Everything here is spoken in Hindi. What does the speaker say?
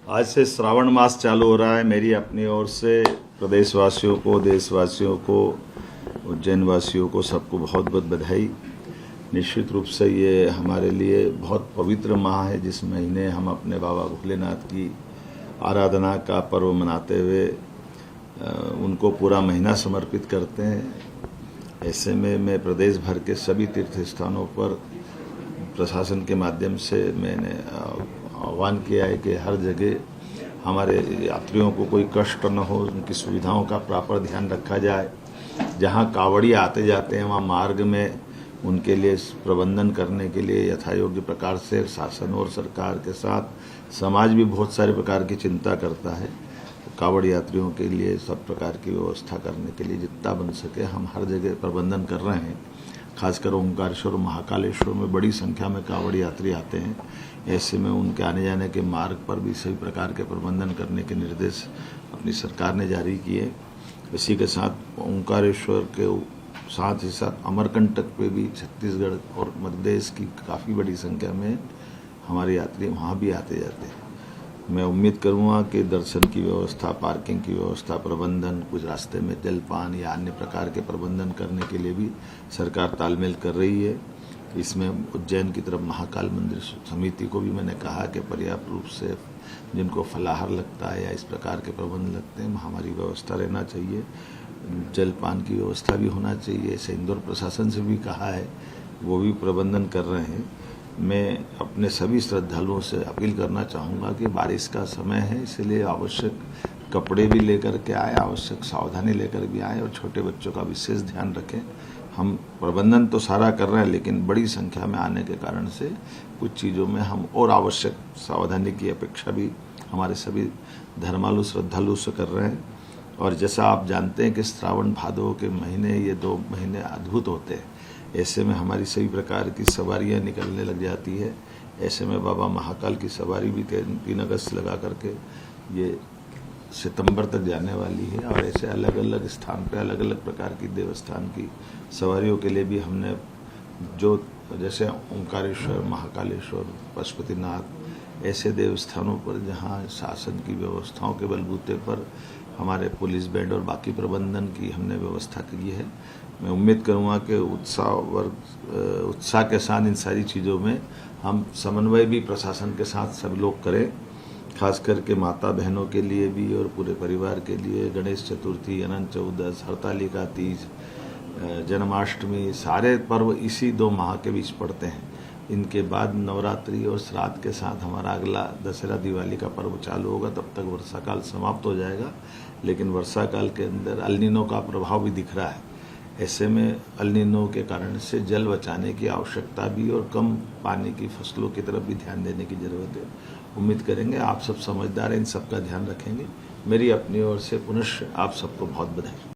आज से श्रावण मास चालू हो रहा है। मेरी अपनी ओर से प्रदेशवासियों को, देशवासियों को, उज्जैन वासियों को सबको बहुत बहुत बधाई। निश्चित रूप से ये हमारे लिए बहुत पवित्र माह है, जिस महीने हम अपने बाबा भोलेनाथ की आराधना का पर्व मनाते हुए उनको पूरा महीना समर्पित करते हैं। ऐसे में मैं प्रदेश भर के सभी तीर्थ स्थानों पर प्रशासन के माध्यम से मैंने आह्वान किया है कि हर जगह हमारे यात्रियों को कोई कष्ट न हो, उनकी सुविधाओं का प्रॉपर ध्यान रखा जाए। जहां कावड़ी आते जाते हैं वहां मार्ग में उनके लिए प्रबंधन करने के लिए यथायोग्य प्रकार से शासन और सरकार के साथ समाज भी बहुत सारे प्रकार की चिंता करता है। कावड़ यात्रियों के लिए सब प्रकार की व्यवस्था करने के लिए जितना बन सके हम हर जगह प्रबंधन कर रहे हैं। खासकर ओंकारेश्वर और महाकालेश्वर में बड़ी संख्या में कावड़ यात्री आते हैं। ऐसे में उनके आने जाने के मार्ग पर भी सभी प्रकार के प्रबंधन करने के निर्देश अपनी सरकार ने जारी किए। इसी के साथ ओंकारेश्वर के साथ ही साथ अमरकंटक पे भी छत्तीसगढ़ और मध्य प्रदेश की काफ़ी बड़ी संख्या में हमारे यात्री वहाँ भी आते जाते हैं। मैं उम्मीद करूँगा कि दर्शन की व्यवस्था, पार्किंग की व्यवस्था, प्रबंधन, कुछ रास्ते में जलपान या अन्य प्रकार के प्रबंधन करने के लिए भी सरकार तालमेल कर रही है। इसमें उज्जैन की तरफ महाकाल मंदिर समिति को भी मैंने कहा कि पर्याप्त रूप से जिनको फलाहार लगता है या इस प्रकार के प्रबंध लगते हैं हमारी व्यवस्था रहना चाहिए। जलपान की व्यवस्था भी होना चाहिए। ऐसे इंदौर प्रशासन से भी कहा है, वो भी प्रबंधन कर रहे हैं। मैं अपने सभी श्रद्धालुओं से अपील करना चाहूँगा कि बारिश का समय है, इसलिए आवश्यक कपड़े भी लेकर के आए, आवश्यक सावधानी लेकर भी आए और छोटे बच्चों का विशेष ध्यान रखें। हम प्रबंधन तो सारा कर रहे हैं, लेकिन बड़ी संख्या में आने के कारण से कुछ चीज़ों में हम और आवश्यक सावधानी की अपेक्षा भी हमारे सभी धर्मालु श्रद्धालु से कर रहे हैं। और जैसा आप जानते हैं कि श्रावण भादव के महीने, ये 2 महीने अद्भुत होते हैं। ऐसे में हमारी सभी प्रकार की सवारियां निकलने लग जाती है। ऐसे में बाबा महाकाल की सवारी भी 3 अगस्त लगा करके ये सितंबर तक जाने वाली है। और ऐसे अलग अलग स्थान पे अलग अलग प्रकार की देवस्थान की सवारियों के लिए भी हमने जो जैसे ओंकारेश्वर, महाकालेश्वर, पशुपतिनाथ, ऐसे देवस्थानों पर जहां शासन की व्यवस्थाओं के बलबूते पर हमारे पुलिस बैंड और बाकी प्रबंधन की हमने व्यवस्था की है। मैं उम्मीद करूंगा कि उत्साह के साथ इन सारी चीज़ों में हम समन्वय भी प्रशासन के साथ सब लोग करें। खास करके माता बहनों के लिए भी और पूरे परिवार के लिए गणेश चतुर्थी, अनंत चौदस, हरतालिका तीज, जन्माष्टमी, सारे पर्व इसी 2 माह के बीच पड़ते हैं। इनके बाद नवरात्रि और श्राद्ध के साथ हमारा अगला दशहरा दिवाली का पर्व चालू होगा। तब तक वर्षा काल समाप्त हो जाएगा, लेकिन वर्षा काल के अंदर अल नीनो का प्रभाव भी दिख रहा है। ऐसे में अल नीनो के कारण से जल बचाने की आवश्यकता भी और कम पानी की फसलों की तरफ भी ध्यान देने की ज़रूरत है। उम्मीद करेंगे आप सब समझदार हैं, इन सब का ध्यान रखेंगे। मेरी अपनी ओर से पुनः आप सबको बहुत बधाई।